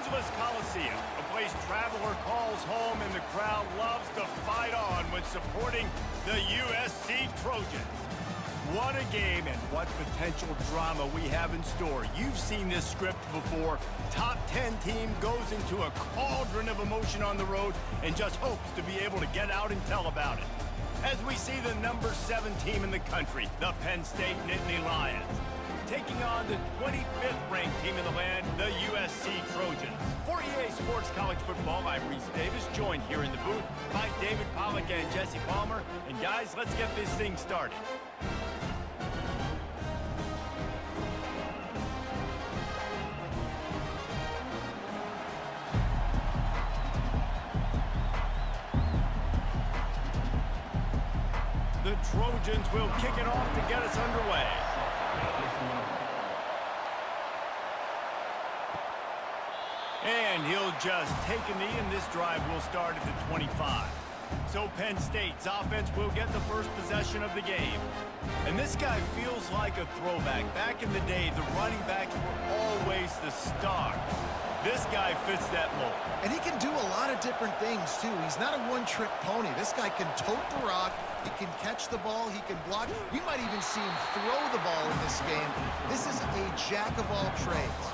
Coliseum, a place traveler calls home and the crowd loves to fight on when supporting the USC Trojans. What a game and what potential drama we have in store. You've seen this script before. Top 10 team goes into a cauldron of emotion on the road and just hopes to be able to get out and tell about it. As we see the number 7 team in the country, the Penn State Nittany Lions, taking on the 25th ranked team in the land, the USC Trojans. For EA Sports College Football, I'm Reese Davis, joined here in the booth by David Pollack and Jesse Palmer. And guys, let's get this thing started. The Trojans will kick it off to get us underway. And he'll just take a knee, and this drive will start at the 25. So Penn State's offense will get the first possession of the game. And this guy feels like a throwback. Back in the day, the running backs were always the star. This guy fits that mold. And he can do a lot of different things, too. He's not a one-trick pony. This guy can tote the rock. He can catch the ball. He can block. We might even see him throw the ball in this game. This is a jack of all trades.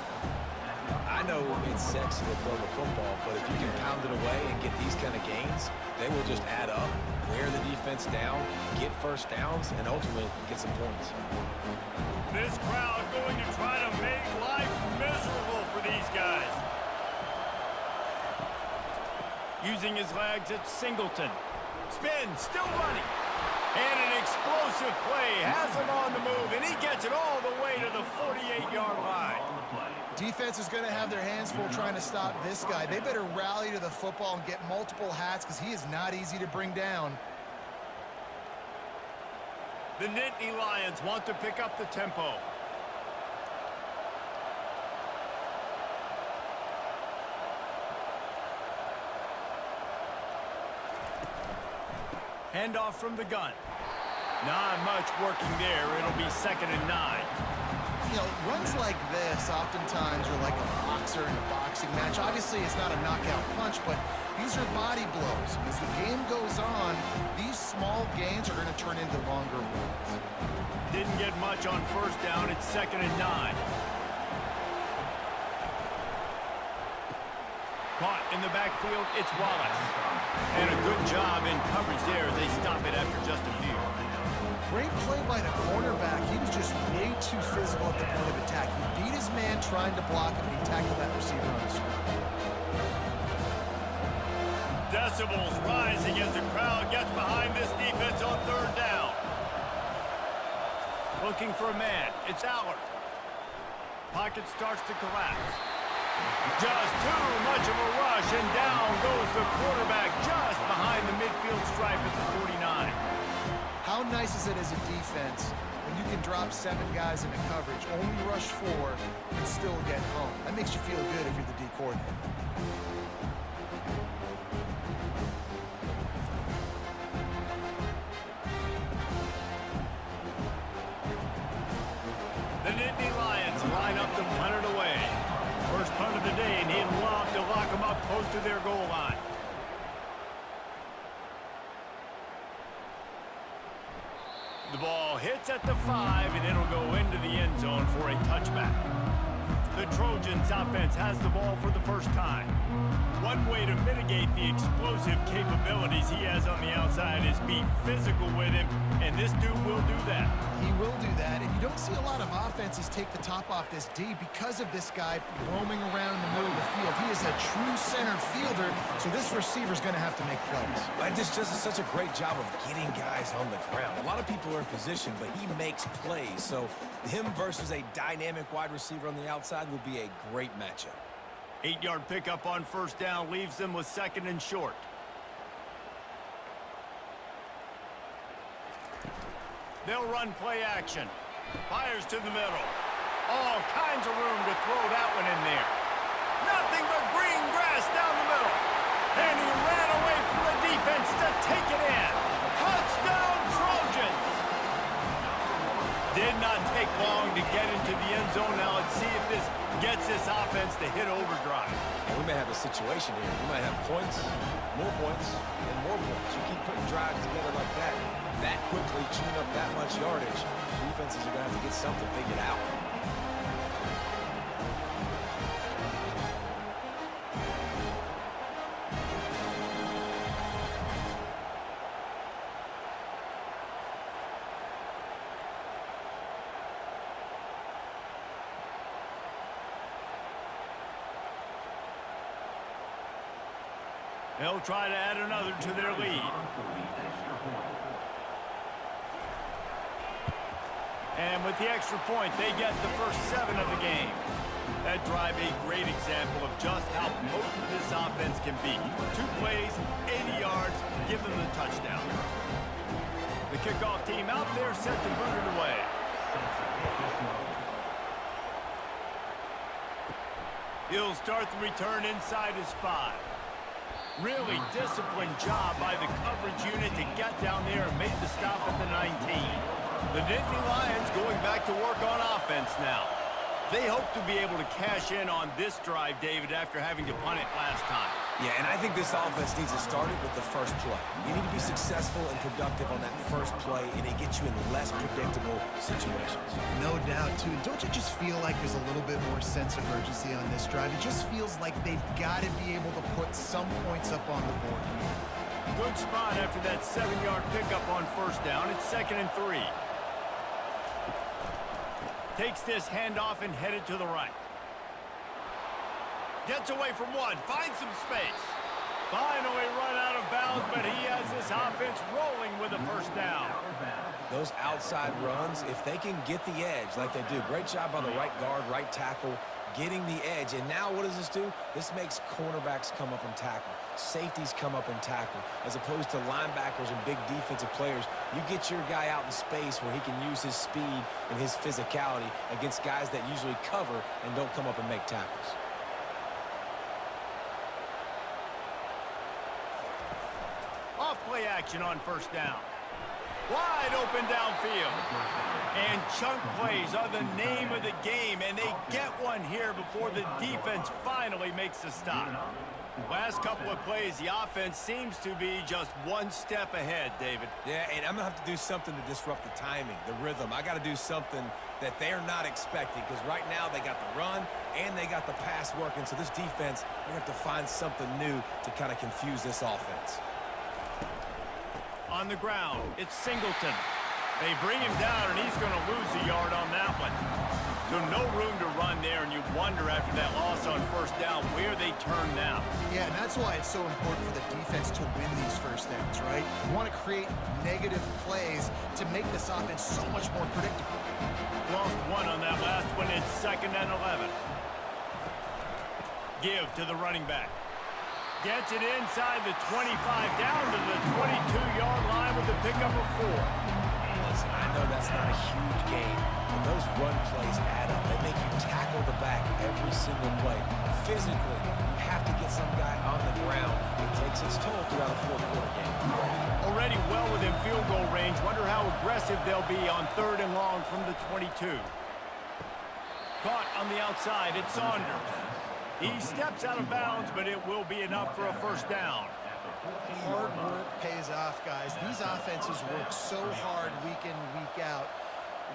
I know it's sexy to throw the football, but if you can pound it away and get these kind of gains, they will just add up, wear the defense down, get first downs, and ultimately get some points. This crowd going to try to make life miserable for these guys. Using his legs, it's Singleton. Spin, still running. And an explosive play has him on the move, and he gets it all the way to the 48-yard line. Defense is going to have their hands full trying to stop this guy. They better rally to the football and get multiple hats because he is not easy to bring down. The Nittany Lions want to pick up the tempo. Handoff from the gun. Not much working there. It'll be 2nd and 9. You know, runs like this oftentimes are like a boxer in a boxing match. Obviously, it's not a knockout punch, but these are body blows. As the game goes on, these small gains are going to turn into longer ones. Didn't get much on first down. It's 2nd and 9. Caught in the backfield, it's Wallace. And a good job in coverage there. They stop it after just a few. Great play by the cornerback. He was just way too physical at the point of attack. He beat his man trying to block him, and he tackled that receiver on the screen. Decibels rising as the crowd gets behind this defense on 3rd down. Looking for a man. It's Allard. Pocket starts to collapse. Just too much of a rush, and down goes the quarterback just behind the midfield stripe at the 49. How nice is it as a defense when you can drop 7 guys into coverage, only rush 4, and still get home? That makes you feel good if you're the D coordinator. The Nittany Lions line up to punt it away. First punt of the day, and he'd love to lock them up close to their goal line. The ball hits at the 5, and it'll go into the end zone for a touchback. The Trojans offense has the ball for the first time. One way to mitigate the explosive capabilities he has on the outside is be physical with him, and this dude will do that. He will do that, and you don't see a lot of offenses take the top off this D because of this guy roaming around in the middle of the field. He is a true center fielder, so this receiver's going to have to make plays. And this just is such a great job of getting guys on the ground. A lot of people are in position, but he makes plays, so him versus a dynamic wide receiver on the outside will be a great matchup. 8-yard pickup on first down leaves them with 2nd and short. They'll run play action. Fires to the middle. All kinds of room to throw that one in there. Nothing but green grass down the middle. And he ran away from the defense to take it in. Touchdown, Trojans! Did not take long to get into the end zone. Now let's see if this gets this offense to hit overdrive. And we may have a situation here. We might have points, more points, and more points. You keep putting drives together like that quickly, chewing up that much yardage, defenses are going to have to get something figured out. They'll try to add another to their lead. And with the extra point, they get the first 7 of the game. That drive a great example of just how potent this offense can be. 2 plays, 80 yards, give them the touchdown. The kickoff team out there set to boot it away. He'll start the return inside his 5. Really disciplined job by the coverage unit to get down there and make the stop at the 19. The Nittany Lions going back to work on offense now. They hope to be able to cash in on this drive, David, after having to punt it last time. Yeah, and I think this offense needs to start it with the first play. You need to be successful and productive on that first play, and it gets you in less predictable situations. No doubt, too. Don't you just feel like there's a little bit more sense of urgency on this drive? It just feels like they've got to be able to put some points up on the board here. Good spot after that 7-yard pickup on first down. It's 2nd and 3. Takes this handoff and headed to the right. Gets away from one, finds some space. Finally run out of bounds, but he has this offense rolling with a first down. Those outside runs, if they can get the edge like they do, great job by the right guard, right tackle, getting the edge. And now what does this do? This makes cornerbacks come up and tackle. Safeties come up and tackle. As opposed to linebackers and big defensive players, you get your guy out in space where he can use his speed and his physicality against guys that usually cover and don't come up and make tackles. Off-play action on first down. Wide open downfield. And chunk plays are the name of the game, and they get one here before the defense finally makes the stop. Last couple of plays, the offense seems to be just one step ahead, David. Yeah, and I'm going to have to do something to disrupt the timing, the rhythm. I got to do something that they're not expecting, because right now they got the run and they got the pass working. So this defense, they have to find something new to kind of confuse this offense. On the ground, it's Singleton. They bring him down, and he's going to lose a yard on that one. So no room to run there, and you wonder after that loss on first down where they turn now. Yeah, and that's why it's so important for the defense to win these first downs, right? You want to create negative plays to make this offense so much more predictable. Lost one on that last one. It's 2nd and 11. Give to the running back. Gets it inside the 25, down to the 22-yard line with the pickup of 4. Listen, I know that's not a huge game, but those run plays add up. They make you tackle the back every single play. Physically, you have to get some guy on the ground. It takes its toll throughout a fourth-quarter game. Already well within field goal range. Wonder how aggressive they'll be on 3rd and long from the 22. Caught on the outside. It's Saunders. He steps out of bounds, but it will be enough for a first down. Hard work pays off, guys. These offenses work so hard week in, week out,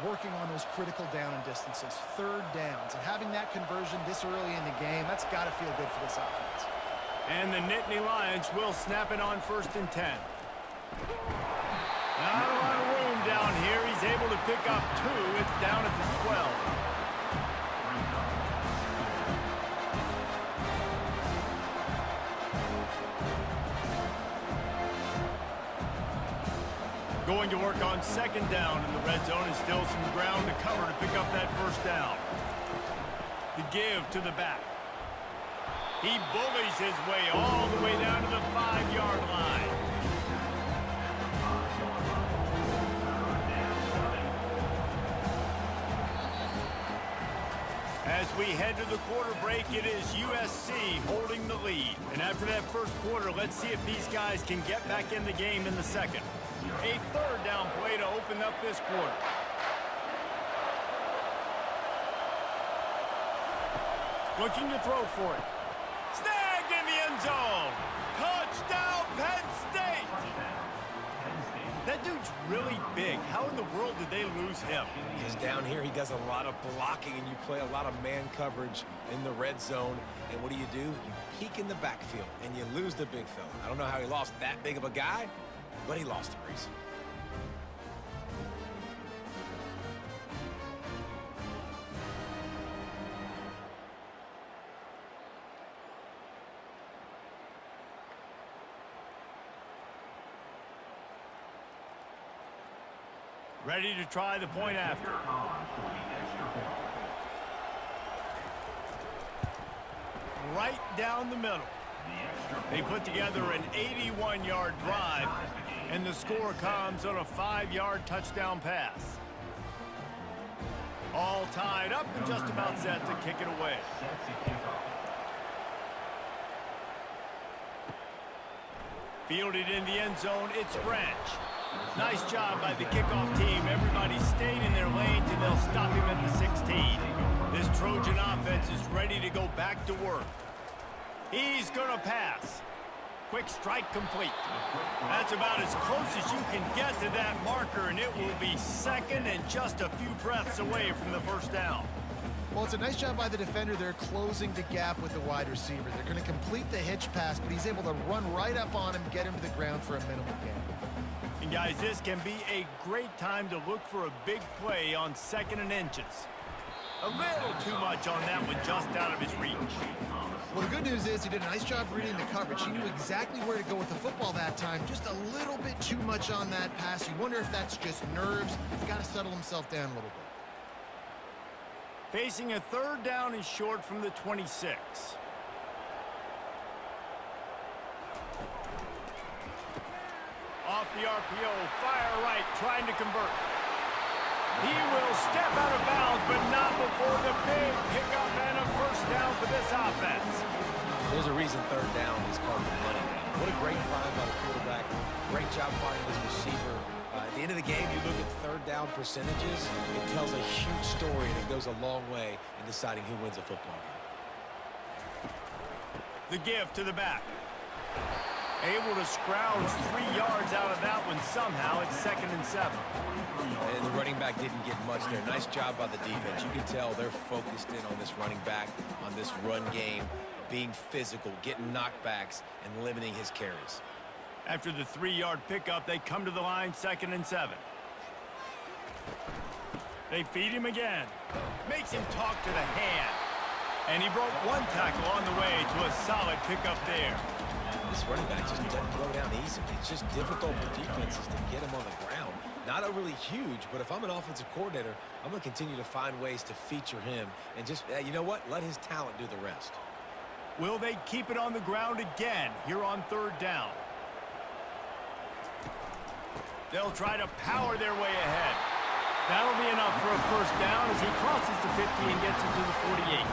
working on those critical down and distances, 3rd downs. And having that conversion this early in the game, that's got to feel good for this offense. And the Nittany Lions will snap it on 1st and 10. Not a lot of room down here. He's able to pick up 2. It's down at the 12. Going to work on 2nd down in the red zone, and still some ground to cover to pick up that first down. The give to the back. He bullies his way all the way down to the 5-yard line. As we head to the quarter break, it is USC holding the lead. And after that first quarter, let's see if these guys can get back in the game in the second. A 3rd down play to open up this quarter. Looking to throw for it. Snagged in the end zone. Touchdown, Penn State. That dude's really big. How in the world did they lose him? Because down here he does a lot of blocking, and you play a lot of man coverage in the red zone. And what do? You peek in the backfield, and you lose the big fella. I don't know how he lost that big of a guy, but he lost him, Reese. Ready to try the point after. Right down the middle. They put together an 81-yard drive, and the score comes on a 5-yard touchdown pass. All tied up and just about set to kick it away. Fielded in the end zone, it's Branch. Nice job by the kickoff team. Everybody stayed in their lanes, and they'll stop him at the 16. This Trojan offense is ready to go back to work. He's going to pass. Quick strike complete. That's about as close as you can get to that marker, and it will be second and just a few breaths away from the first down. Well, it's a nice job by the defender. They're closing the gap with the wide receiver. They're going to complete the hitch pass, but he's able to run right up on him, get him to the ground for a minimal gain. And guys, this can be a great time to look for a big play on 2nd and inches. A little too much on that one, just out of his reach. Well, the good news is he did a nice job reading the coverage. He knew exactly where to go with the football that time. Just a little bit too much on that pass. You wonder if that's just nerves. He's got to settle himself down a little bit. Facing a 3rd down and short from the 26. Off the RPO, fire right, trying to convert. He will step out of bounds, but not before the big pickup and a first down for this offense. There's a reason 3rd down is called the money down. What a great find by the quarterback. Great job finding this receiver. At the end of the game, you look at 3rd down percentages. It tells a huge story, and it goes a long way in deciding who wins a football game. The give to the back. Able to scrounge 3 yards out of that one somehow. It's 2nd and 7. And the running back didn't get much there. Nice job by the defense. You can tell they're focused in on this running back, on this run game, being physical, getting knockbacks, and limiting his carries. After the 3-yard pickup, they come to the line, 2nd and 7. They feed him again. Makes him talk to the hand. And he broke one tackle on the way to a solid pickup there. This running back just doesn't go down easily. It's just difficult for defenses to get him on the ground. Not overly huge, but if I'm an offensive coordinator, I'm going to continue to find ways to feature him and just, you know what, let his talent do the rest. Will they keep it on the ground again here on 3rd down? They'll try to power their way ahead. That'll be enough for a first down as he crosses the 50 and gets it to the 48.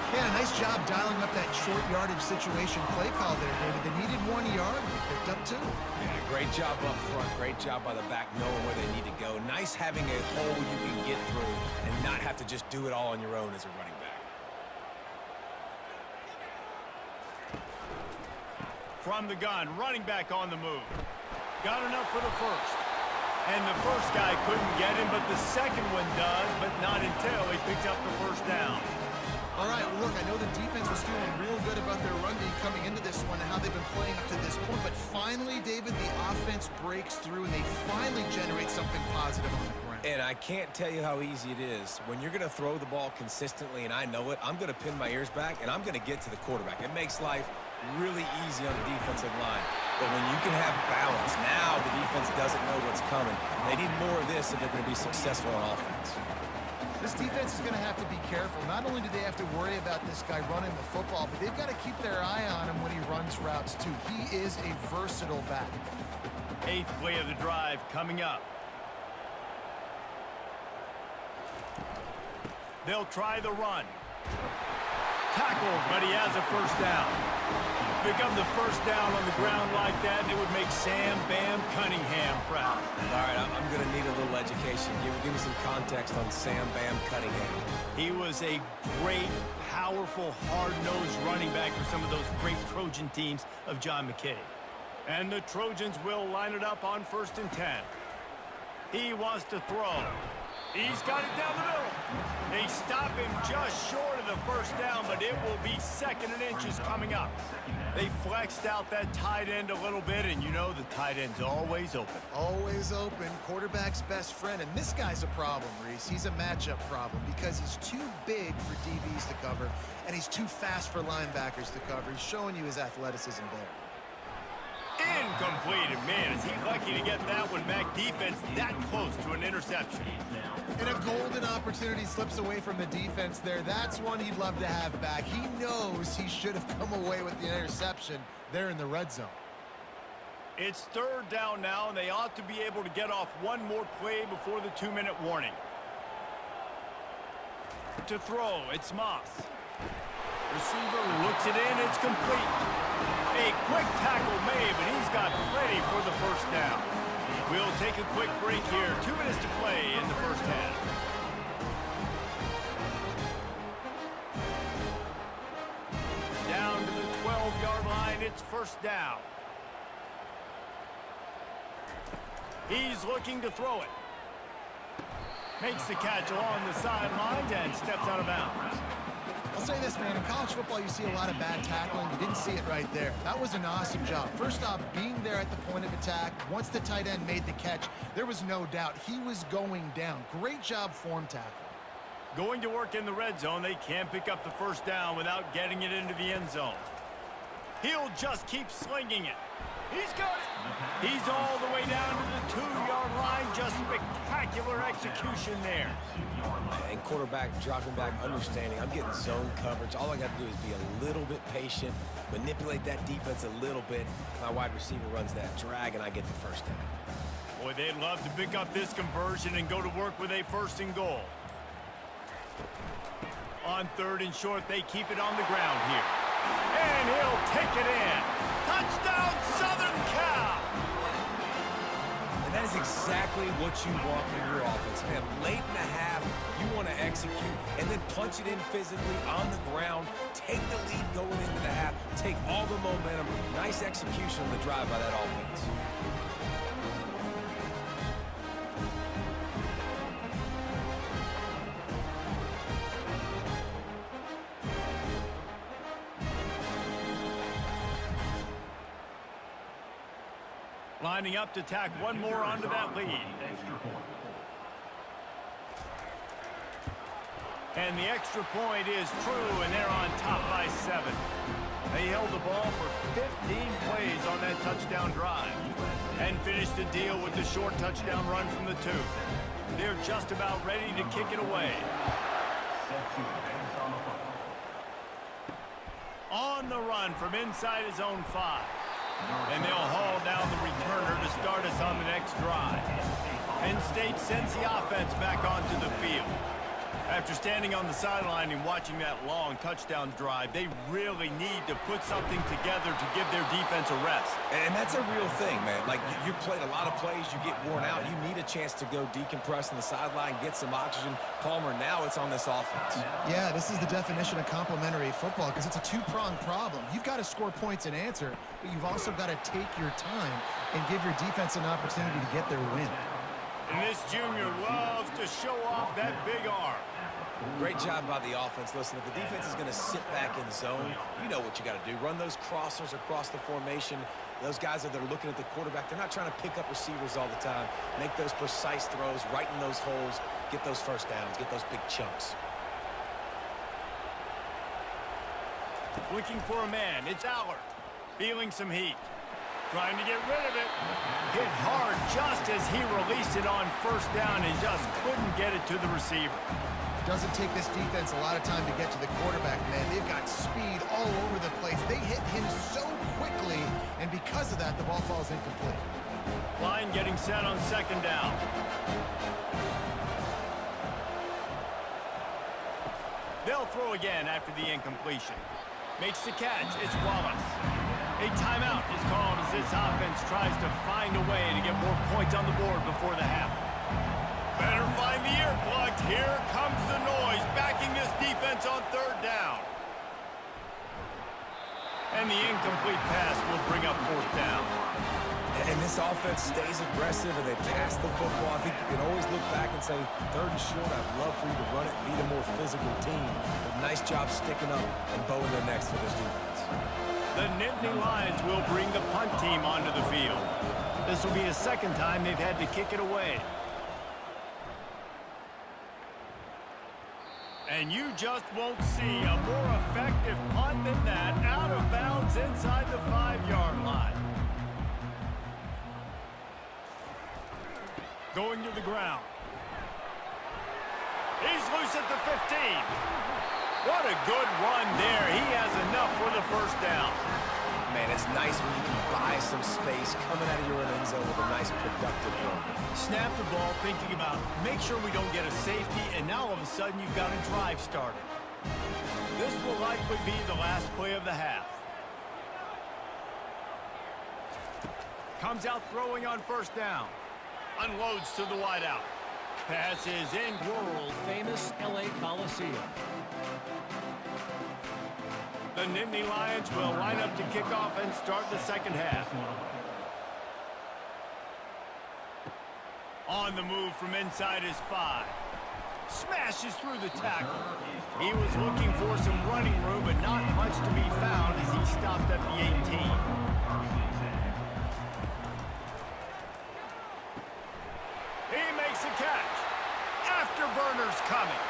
Yeah, nice job dialing up that short yardage situation play call there, David. They needed 1 yard. They picked up 2. Yeah, great job up front. Great job by the back knowing where they need to go. Nice having a hole you can get through and not have to just do it all on your own as a running back. From the gun, running back on the move. Got enough for the first. And the first guy couldn't get him, but the second one does, but not until he picks up the first down. All right, well, look, I know the defense was feeling real good about their run game coming into this one and how they've been playing up to this point, but finally, David, the offense breaks through and they finally generate something positive on the ground. And I can't tell you how easy it is. When you're going to throw the ball consistently, and I know it, I'm going to pin my ears back, and I'm going to get to the quarterback. It makes life really easy on the defensive line. But when you can have balance, now the defense doesn't know what's coming. They need more of this if they're going to be successful on offense. This defense is going to have to be careful. Not only do they have to worry about this guy running the football, but they've got to keep their eye on him when he runs routes, too. He is a versatile back. 8th play of the drive coming up. They'll try the run. Tackled, but he has a first down. Become the first down on the ground like that, and it would make Sam Bam Cunningham proud. All right, I'm going to need a little education. Give me some context on Sam Bam Cunningham. He was a great, powerful, hard-nosed running back for some of those great Trojan teams of John McKay. And the Trojans will line it up on 1st and 10. He wants to throw. He's got it down the middle. They stop him just short of the first down, but it will be 2nd and inches coming up. They flexed out that tight end a little bit, and you know the tight end's always open. Always open, quarterback's best friend. And this guy's a problem, Reese. He's a matchup problem because he's too big for DBs to cover, and he's too fast for linebackers to cover. He's showing you his athleticism there. Incomplete, and man, is he lucky to get that one back. Defense that close to an interception. And a golden opportunity slips away from the defense there. That's one he'd love to have back. He knows he should have come away with the interception there in the red zone. It's 3rd down now, and they ought to be able to get off one more play before the 2-minute warning. To throw, it's Moss. Receiver looks it in, it's complete. A quick tackle made, but he's got plenty for the first down. We'll take a quick break here. 2 minutes to play in the first half. Down to the 12-yard line, it's 1st down. He's looking to throw it. Makes the catch along the sidelines and steps out of bounds. I'll say this, man, in college football, you see a lot of bad tackling. You didn't see it right there. That was an awesome job. First off, being there at the point of attack, once the tight end made the catch, there was no doubt he was going down. Great job form tackle. Going to work in the red zone, they can't pick up the first down without getting it into the end zone. He'll just keep slinging it. He's got it. He's all the way down to the 2-yard line. Just spectacular execution there. And quarterback dropping back, understanding. I'm getting zone coverage. All I got to do is be a little bit patient, manipulate that defense a little bit. My wide receiver runs that drag, and I get the first down. Boy, they'd love to pick up this conversion and go to work with a 1st and goal. On 3rd and short, they keep it on the ground here. And he'll take it in. Touchdown, Southern Cal! And that is exactly what you want from your offense, man. Late in the half, you want to execute and then punch it in physically on the ground, take the lead going into the half, take all the momentum. Nice execution on the drive by that offense. Lining up to tack one more onto that lead. And the extra point is true, and they're on top by 7. They held the ball for 15 plays on that touchdown drive and finished the deal with the short touchdown run from the 2. They're just about ready to kick it away. On the run from inside his own 5. And they'll haul down the returner to start us on the next drive. Penn State sends the offense back onto the field. After standing on the sideline and watching that long touchdown drive, they really need to put something together to give their defense a rest. And that's a real thing, man. Like, you played a lot of plays, you get worn out, you need a chance to go decompress on the sideline, get some oxygen. Palmer, now it's on this offense. Yeah, this is the definition of complementary football because it's a two-pronged problem. You've got to score points and answer, but you've also got to take your time and give your defense an opportunity to get their win. And this junior loves to show off that big arm. Great job by the offense. Listen, if the defense is going to sit back in zone, you know what you got to do. Run those crossers across the formation. Those guys that are looking at the quarterback, they're not trying to pick up receivers all the time. Make those precise throws, right in those holes, get those first downs, get those big chunks. Looking for a man. It's Allard. Feeling some heat. Trying to get rid of it. Hit hard just as he released it on first down and just couldn't get it to the receiver. Doesn't take this defense a lot of time to get to the quarterback, man. They've got speed all over the place. They hit him so quickly, and because of that, the ball falls incomplete. Line getting set on second down. They'll throw again after the incompletion. Makes the catch. It's Wallace. A timeout is called as this offense tries to find a way to get more points on the board before the half. Better find the earplugs. Here comes the noise, backing this defense on third down. And the incomplete pass will bring up fourth down. And this offense stays aggressive and they pass the football. I think you can always look back and say, third and short, I'd love for you to run it and beat a more physical team. But nice job sticking up and bowing their necks for this defense. The Nittany Lions will bring the punt team onto the field. This will be the second time they've had to kick it away. And you just won't see a more effective punt than that, out of bounds inside the 5-yard line. Going to the ground. He's loose at the 15. What a good run there. He has enough for the first down. Man, it's nice when you can buy some space coming out of your own end zone with a nice productive run. Snap the ball thinking about make sure we don't get a safety, and now all of a sudden you've got a drive started. This will likely be the last play of the half. Comes out throwing on first down. Unloads to the wideout. Pass is in. World-famous LA Coliseum. The Nittany Lions will line up to kick off and start the second half. On the move from inside his 5. Smashes through the tackle. He was looking for some running room, but not much to be found as he stopped at the 18. He makes a catch. Afterburners coming.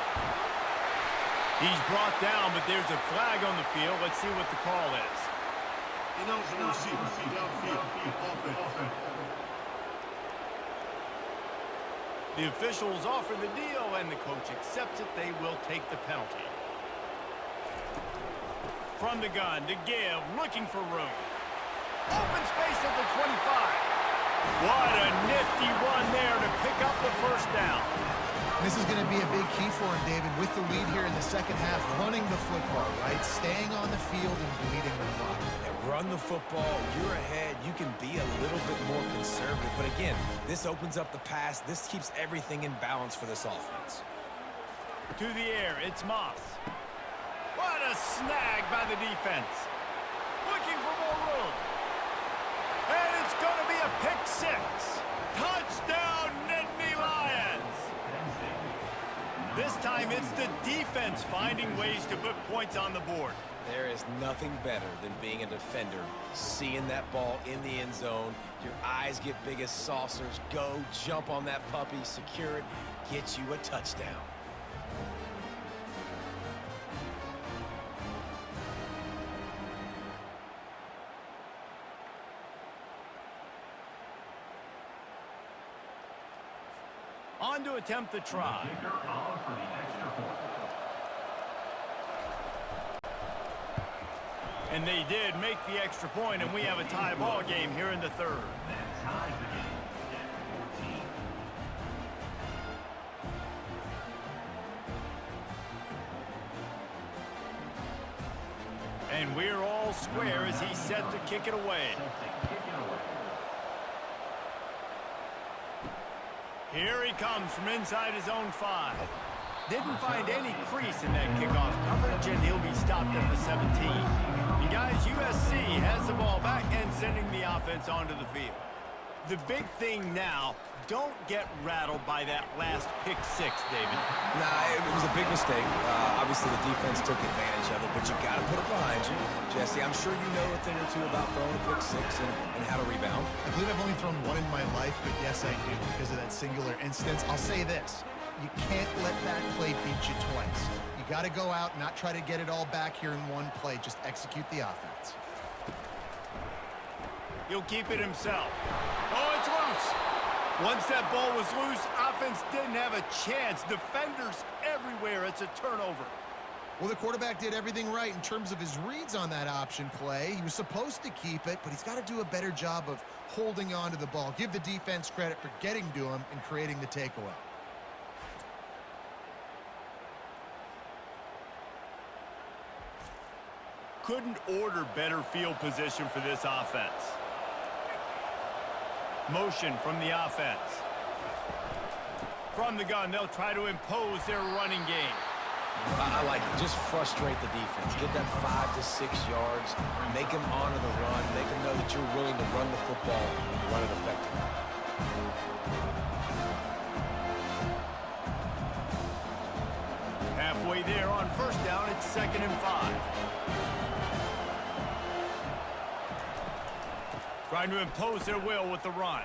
He's brought down, but there's a flag on the field. Let's see what the call is. The officials offer the deal, and the coach accepts it. They will take the penalty. From the gun to give, looking for room. Open space at the 25. What a nifty run there to pick up the first down. This is going to be a big key for him, David, with the lead here in the second half, running the football, right? Staying on the field and bleeding the clock. Yeah, run the football. You're ahead. You can be a little bit more conservative. But again, this opens up the pass. This keeps everything in balance for this offense. To the air, it's Moss. What a snag by the defense. Looking for more room. And it's going to be a pick 6. Touchdown, Nittany Lions. This time it's the defense finding ways to put points on the board. There is nothing better than being a defender, seeing that ball in the end zone. Your eyes get big as saucers. Go, jump on that puppy, secure it, get you a touchdown. On to attempt the try. And they did make the extra point, and we have a tie ball game here in the third. And we're all square as he's set to kick it away. Here he comes from inside his own 5. Didn't find any crease in that kickoff coverage, and he'll be stopped at the 17. And guys, USC has the ball back and sending the offense onto the field. The big thing now, don't get rattled by that last pick 6, David. Nah, it was a big mistake. Obviously, the defense took advantage of it, but you got to put it behind you. Jesse, I'm sure you know a thing or two about throwing a pick 6 and how to rebound. I believe I've only thrown one in my life, but yes, I do because of that singular instance. I'll say this. You can't let that play beat you twice. You got to go out, not try to get it all back here in one play. Just execute the offense. He'll keep it himself. Oh, it's loose. Once that ball was loose, offense didn't have a chance. Defenders everywhere. It's a turnover. Well, the quarterback did everything right in terms of his reads on that option play. He was supposed to keep it, but he's got to do a better job of holding on to the ball. Give the defense credit for getting to him and creating the takeaway. couldn't order better field position for this offense. Motion from the offense. From the gun, they'll try to impose their running game. I like it. Just frustrate the defense. Get that 5 to 6 yards. Make them honor the run. Make them know that you're willing to run the football and run it effectively. Halfway there on first down, it's 2nd and 5. Trying to impose their will with the run.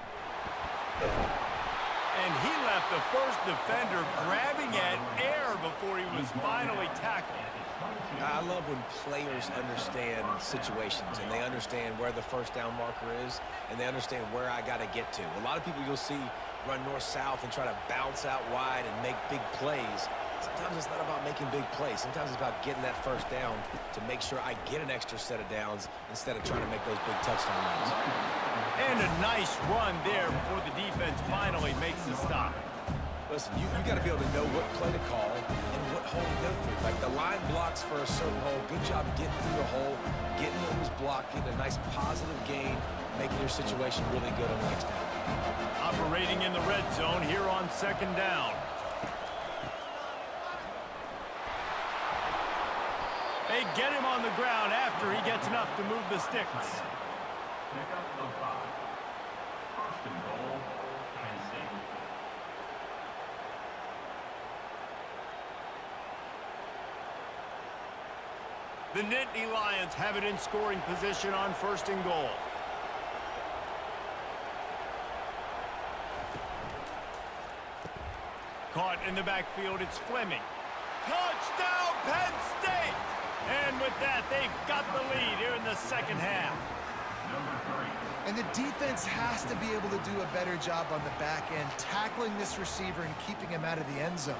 And he left the first defender grabbing at air before he was finally tackled. I love when players understand situations and they understand where the first down marker is and they understand where I got to get to. A lot of people you'll see run north-south and try to bounce out wide and make big plays. Sometimes it's not about making big plays. Sometimes it's about getting that first down to make sure I get an extra set of downs instead of trying to make those big touchdown runs. And a nice run there before the defense finally makes the stop. Listen, you got to be able to know what play to call and what hole to go through. Like the line blocks for a certain hole. Good job getting through the hole, getting what was blocked, getting a nice positive gain, making your situation really good on the next down. Operating in the red zone here on 2nd down. They get him on the ground after he gets enough to move the sticks. Pick up the 5. 1st and goal, Penn State. The Nittany Lions have it in scoring position on 1st and goal. Caught in the backfield, it's Fleming. Touchdown, Penn State! And with that, they've got the lead here in the 2nd half. And the defense has to be able to do a better job on the back end, tackling this receiver and keeping him out of the end zone.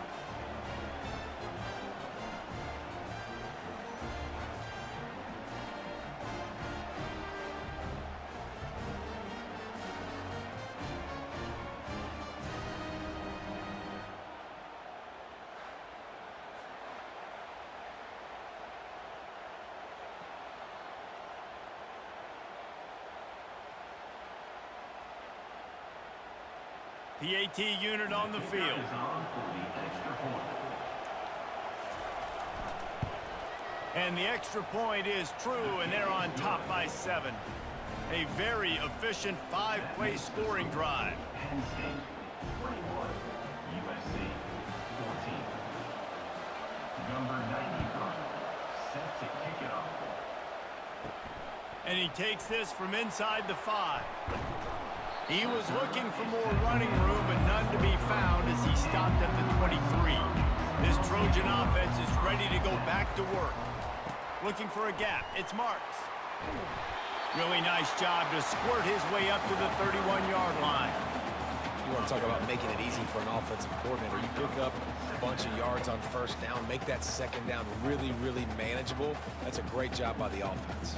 PAT unit on the field. And the extra point is true, and they're on top by 7. A very efficient 5-play scoring drive. Penn State 21, USC 14. Number 95, set to kick it off. And he takes this from inside the 5. He was looking for more running room, but none to be found as he stopped at the 23. This Trojan offense is ready to go back to work. Looking for a gap. It's Marks. Really nice job to squirt his way up to the 31-yard line. You want to talk about making it easy for an offensive coordinator. You pick up a bunch of yards on first down, make that 2nd down really, really manageable. That's a great job by the offense.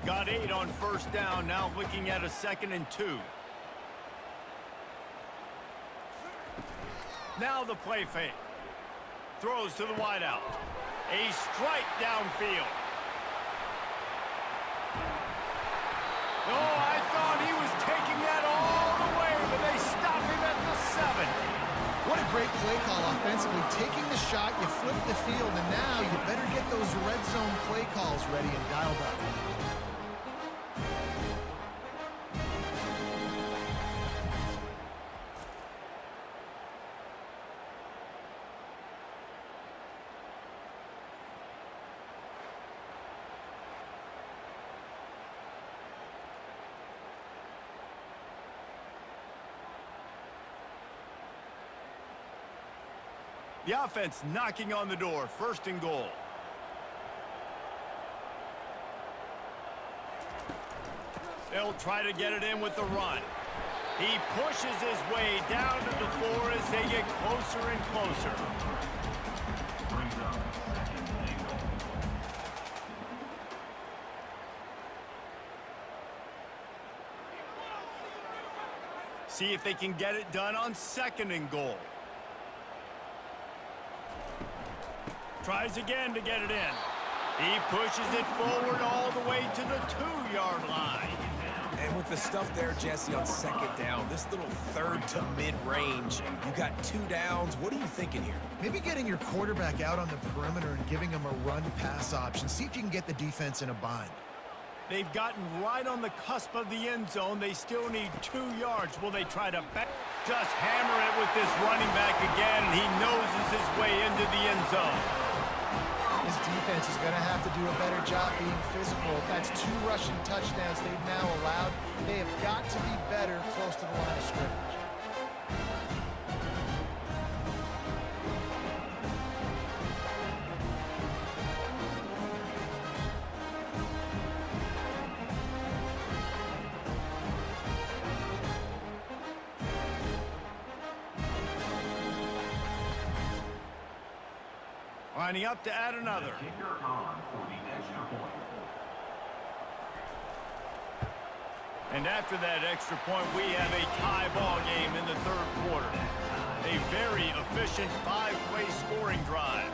Got 8 on first down, now looking at a 2nd and 2. Now the play fake. Throws to the wideout. A strike downfield. Oh, I thought he was taking that all the way, but they stop him at the 7. What a great play call offensively. Taking the shot, you flip the field, and now you better get those red zone play calls ready and dialed up. The offense knocking on the door, 1st and goal. They'll try to get it in with the run. He pushes his way down to the floor as they get closer and closer. Brings up 2nd and goal. See if they can get it done on 2nd and goal. Tries again to get it in. He pushes it forward all the way to the 2-yard line. And with the stuff there, Jesse, on second down, this little third to mid-range, you got 2 downs. What are you thinking here? Maybe getting your quarterback out on the perimeter and giving him a run-pass option. See if you can get the defense in a bind. They've gotten right on the cusp of the end zone. They still need 2 yards. Will they try to just hammer it with this running back again? And he noses his way into the end zone. This defense is going to have to do a better job being physical. That's 2 rushing touchdowns they've now allowed. They have got to be better close to the line of scrimmage. Lining up to add another. Kicker on for the extra point. And after that extra point, we have a tie ball game in the 3rd quarter. A very efficient 5-play scoring drive.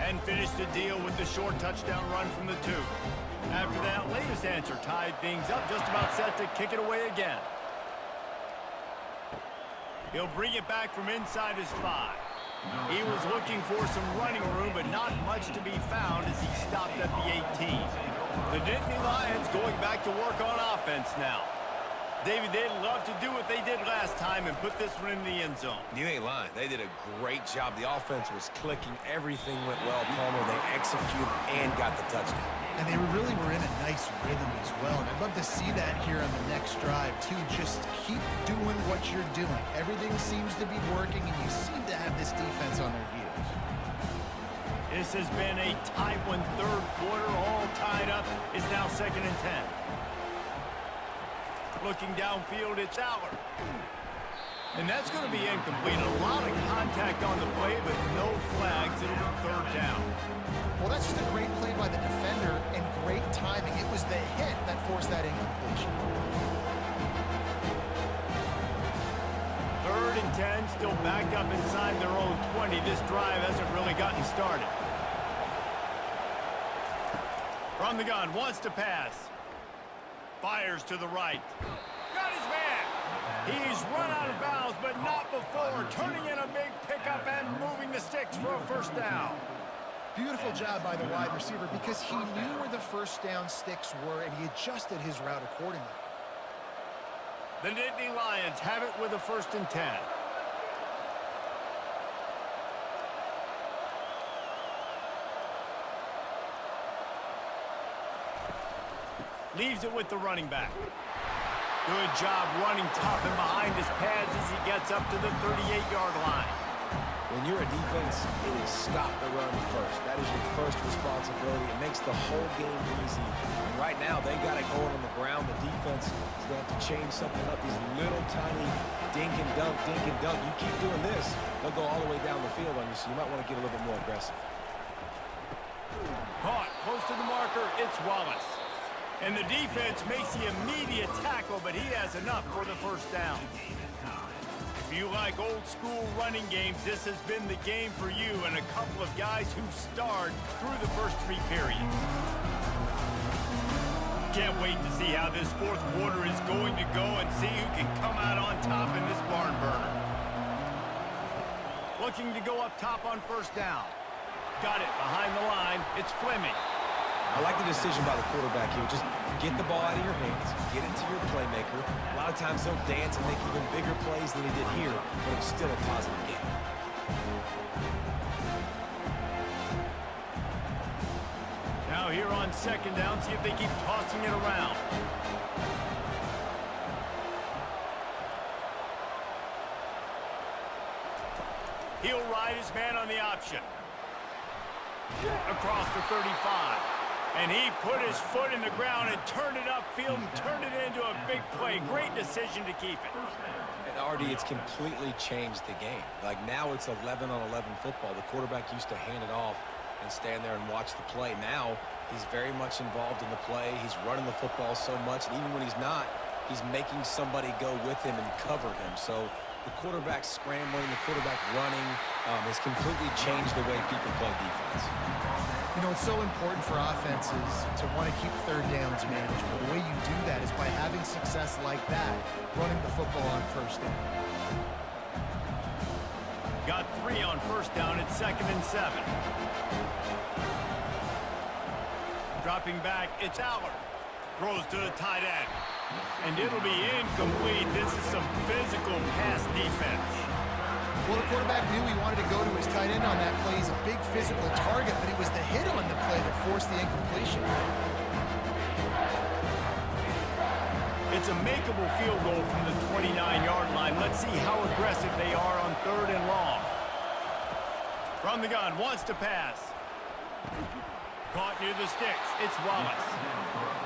And finished the deal with the short touchdown run from the 2. After that latest answer tied things up, just about set to kick it away again. He'll bring it back from inside his 5. He was looking for some running room, but not much to be found as he stopped at the 18. The Nittany Lions going back to work on offense now. David, they'd love to do what they did last time and put this one in the end zone. You ain't lying. They did a great job. The offense was clicking. Everything went well, Palmer. They executed and got the touchdown. And they really were in a nice rhythm as well. And I'd love to see that here on the next drive, too. Just keep doing what you're doing. Everything seems to be working, and you seem to have this defense on their heels. This has been a tight one. 3rd quarter, all tied up. Is now 2nd and 10. Looking downfield, it's Aller. And that's going to be incomplete. A lot of contact on the play, but no flags. It'll be 3rd down. Well, that's just a great play by the defender and great timing. It was the hit that forced that incompletion. 3rd and 10, still back up inside their own 20. This drive hasn't really gotten started. From the gun, wants to pass. Fires to the right. Got his man. He's run out of bounds, but not before. Turning in a big pickup and moving the sticks for a 1st down. Beautiful job by the wide receiver because he knew where the 1st down sticks were, and he adjusted his route accordingly. The Nittany Lions have it with a 1st and 10. Leaves it with the running back. Good job running tough and behind his pads as he gets up to the 38-yard line. When you're a defense, it is stop the run first. That is your first responsibility. It makes the whole game easy. And right now, they got it going on the ground. The defense is going to have to change something up. These little tiny dink and dunk, dink and dunk. You keep doing this, they'll go all the way down the field on you, so you might want to get a little bit more aggressive. Caught close to the marker, it's Wallace. And the defense makes the immediate tackle, but he has enough for the 1st down. If you like old-school running games, this has been the game for you and a couple of guys who've starred through the first 3 periods. Can't wait to see how this 4th quarter is going to go and see who can come out on top in this barn burner. Looking to go up top on 1st down. Got it behind the line. It's Fleming. I like the decision by the quarterback here. Just get the ball out of your hands, get it to your playmaker. A lot of times they'll dance and make even bigger plays than he did here, but it was still a positive game. Now here on 2nd down, see if they keep tossing it around. He'll ride his man on the option. Across the 35. And he put his foot in the ground and turned it upfield and turned it into a big play. Great decision to keep it. And Artie, it's completely changed the game. Like now it's 11-on-11 football. The quarterback used to hand it off and stand there and watch the play. Now he's very much involved in the play. He's running the football so much, and even when he's not, he's making somebody go with him and cover him. So the quarterback scrambling, the quarterback running has completely changed the way people play defense. You know, it's so important for offenses to want to keep third downs manageable. The way you do that is by having success like that, running the football on first down. Got 3 on first down at 2nd and 7. Dropping back, it's Allard. Throws to the tight end. And it'll be incomplete. This is some physical pass defense. Well, the quarterback knew he wanted to go to his tight end on that play. He's a big physical target, but it was the hit on the play that forced the incompletion. It's a makeable field goal from the 29-yard line. Let's see how aggressive they are on 3rd and long. From the gun, wants to pass. Caught near the sticks. It's Wallace.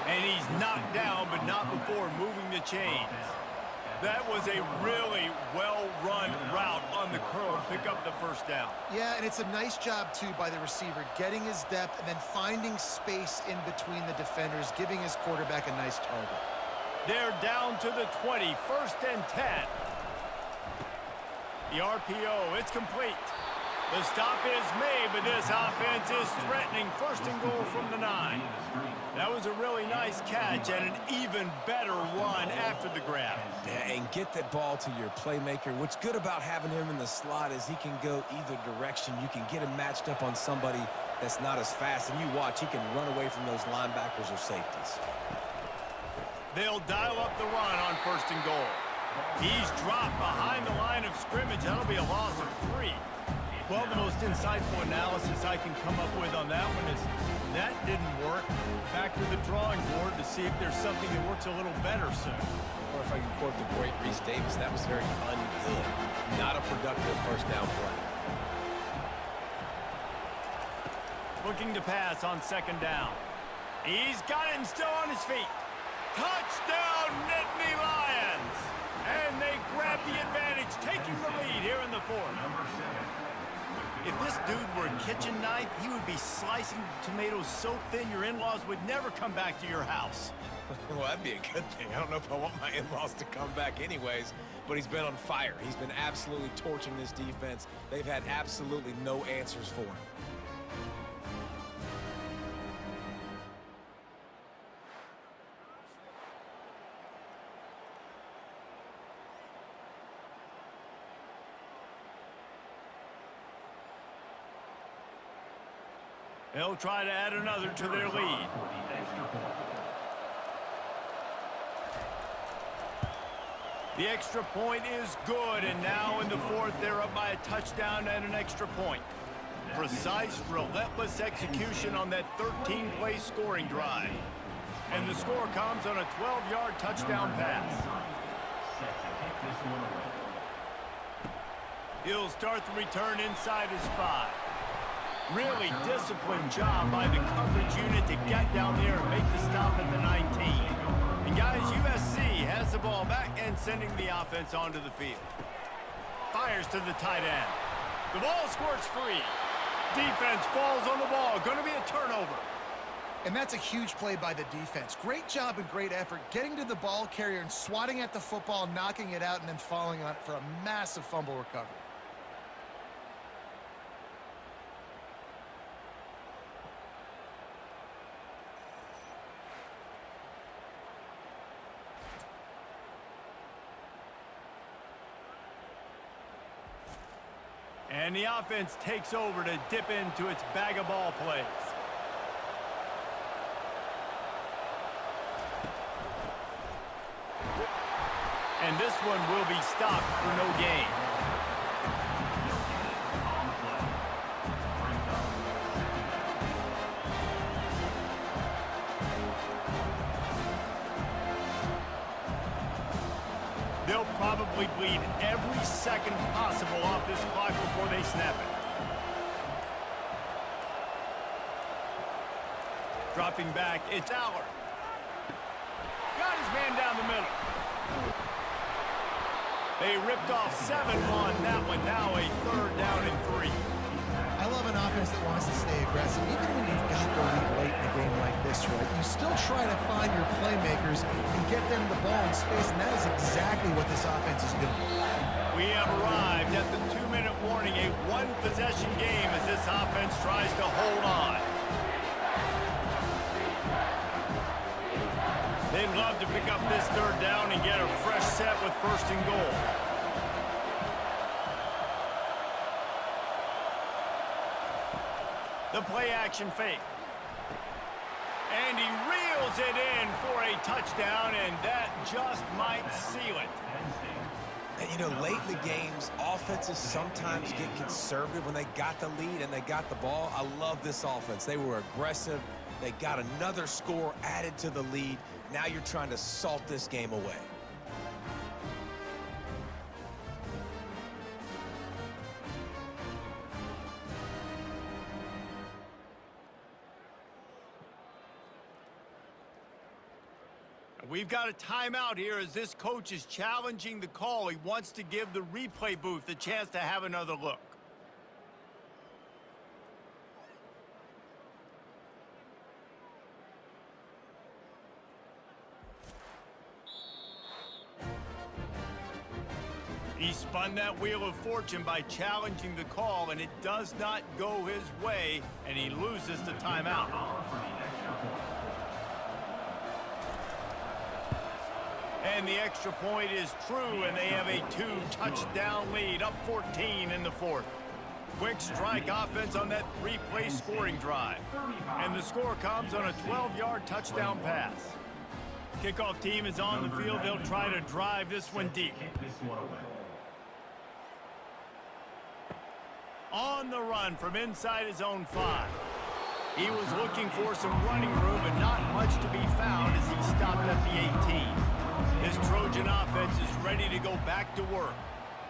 And he's knocked down, but not before moving the chains. That was a really well-run route on the curl to pick up the first down. Yeah, and it's a nice job, too, by the receiver, getting his depth and then finding space in between the defenders, giving his quarterback a nice target. They're down to the 20, 1st and 10. The RPO, it's complete. The stop is made, but this offense is threatening 1st and goal from the 9. That was a really nice catch and an even better run after the grab. Yeah, and get that ball to your playmaker. What's good about having him in the slot is he can go either direction. You can get him matched up on somebody that's not as fast, and you watch, he can run away from those linebackers or safeties. They'll dial up the run on 1st and goal. He's dropped behind the line of scrimmage. That'll be a loss of 3. Well, the most insightful analysis I can come up with on that one is that didn't work. Back to the drawing board to see if there's something that works a little better soon. Or if I can quote the great Reese Davis, that was very ungood. Not a productive first down play. Looking to pass on 2nd down. He's got it and still on his feet. Touchdown, Nittany Lions! And they grab the advantage, taking the lead here in the 4th. If this dude were a kitchen knife, he would be slicing tomatoes so thin your in-laws would never come back to your house. Well, that'd be a good thing. I don't know if I want my in-laws to come back anyways, but he's been on fire. He's been absolutely torching this defense. They've had absolutely no answers for him. They'll try to add another to their lead. The extra point is good, and now in the 4th, they're up by a touchdown and an extra point. Precise, relentless execution on that 13-play scoring drive. And the score comes on a 12-yard touchdown pass. He'll start the return inside his 5. Really disciplined job by the coverage unit to get down there and make the stop at the 19. And guys, USC has the ball back and sending the offense onto the field. Fires to the tight end. The ball squirts free. Defense falls on the ball. Going to be a turnover. And that's a huge play by the defense. Great job and great effort getting to the ball carrier and swatting at the football, knocking it out, and then falling on it for a massive fumble recovery. And the offense takes over to dip into its bag of ball plays. And this one will be stopped for no gain. They'll probably bleed every second possible off this clock before they snap it. Dropping back, it's Allard. Got his man down the middle. They ripped off 7 on that one. Now a 3rd down and 3. I love an offense that wants to stay aggressive. Even when you've got the lead late in a game like this, right, you still try to find your playmakers and get them the ball in space, and that is exactly what this offense is doing. We have arrived at the 2-minute warning, a 1-possession game as this offense tries to hold on. They'd love to pick up this third down and get a fresh set with first and goal. The play action fake. And he reels it in for a touchdown, and that just might seal it. And, you know, late in the games, offenses sometimes get conservative when they got the lead and they got the ball. I love this offense. They were aggressive. They got another score added to the lead. Now you're trying to salt this game away. We've got a timeout here as this coach is challenging the call. He wants to give the replay booth a chance to have another look. He spun that wheel of fortune by challenging the call, and it does not go his way, and he loses the timeout. And the extra point is true, and they have a 2-touchdown lead, up 14 in the fourth. Quick strike offense on that 3-play scoring drive. And the score comes on a 12-yard touchdown pass. Kickoff team is on the field. They'll try to drive this one deep. On the run from inside his own 5. He was looking for some running room, but not much to be found as he stopped at the 18. This Trojan offense is ready to go back to work.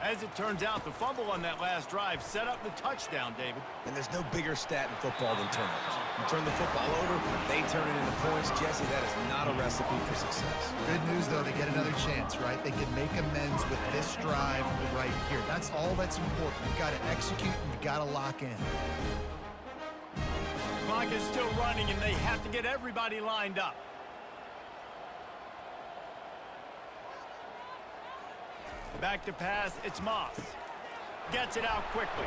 As it turns out, the fumble on that last drive set up the touchdown, David. And there's no bigger stat in football than turnovers. You turn the football over, they turn it into points. Jesse, that is not a recipe for success. Good news, though, they get another chance, right? They can make amends with this drive right here. That's all that's important. You've got to execute and you've got to lock in. Clock is still running, and they have to get everybody lined up. Back to pass, it's Moss. Gets it out quickly.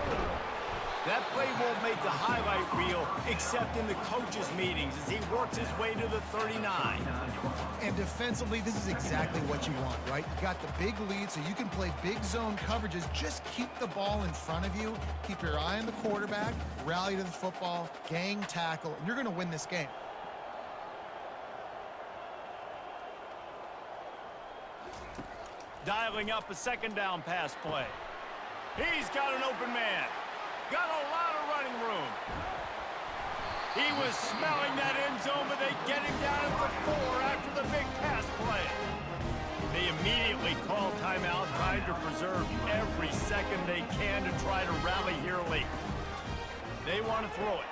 That play won't make the highlight reel, except in the coaches' meetings as he works his way to the 39. And defensively, this is exactly what you want, right? You got the big lead, so you can play big zone coverages. Just keep the ball in front of you. Keep your eye on the quarterback, rally to the football, gang tackle, and you're going to win this game. Dialing up a second down pass play. He's got an open man. Got a lot of running room. He was smelling that end zone, but they get him down at the 4 after the big pass play. They immediately call timeout, trying to preserve every second they can to try to rally here late. They want to throw it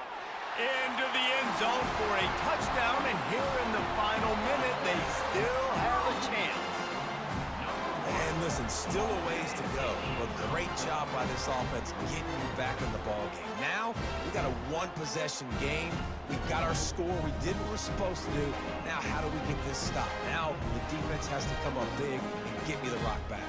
into the end zone for a touchdown, and here in the final minute, they still have a chance. And listen, still a ways to go, but great job by this offense getting you back in the ball game. Now, we got a one-possession game. We've got our score. We did what we're supposed to do. Now, how do we get this stopped? Now, the defense has to come up big and get me the rock back.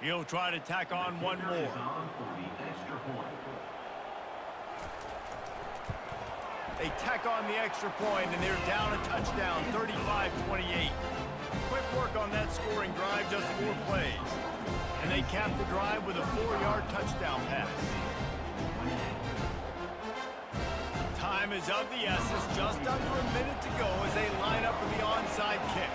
He'll try to tack on one more. They tack on the extra point, and they're down a touchdown, 35-28. Quick work on that scoring drive, just 4 plays. And they cap the drive with a 4-yard touchdown pass. Time is of the essence, just under a minute to go as they line up for the onside kick.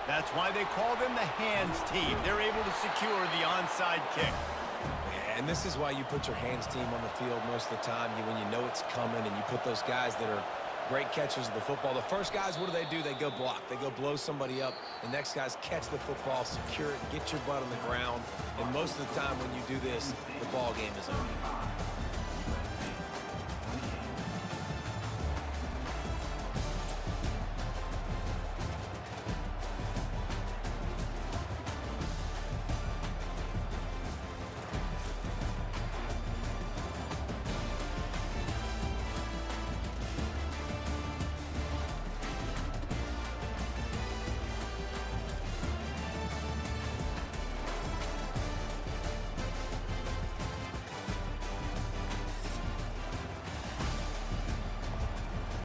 That's why they call them the hands team. They're able to secure the onside kick. And this is why you put your hands team on the field most of the time, when you know it's coming, and you put those guys that are great catchers of the football. The first guys, what do? They go block. They go blow somebody up. The next guys catch the football, secure it, get your butt on the ground. And most of the time when you do this, the ball game is over.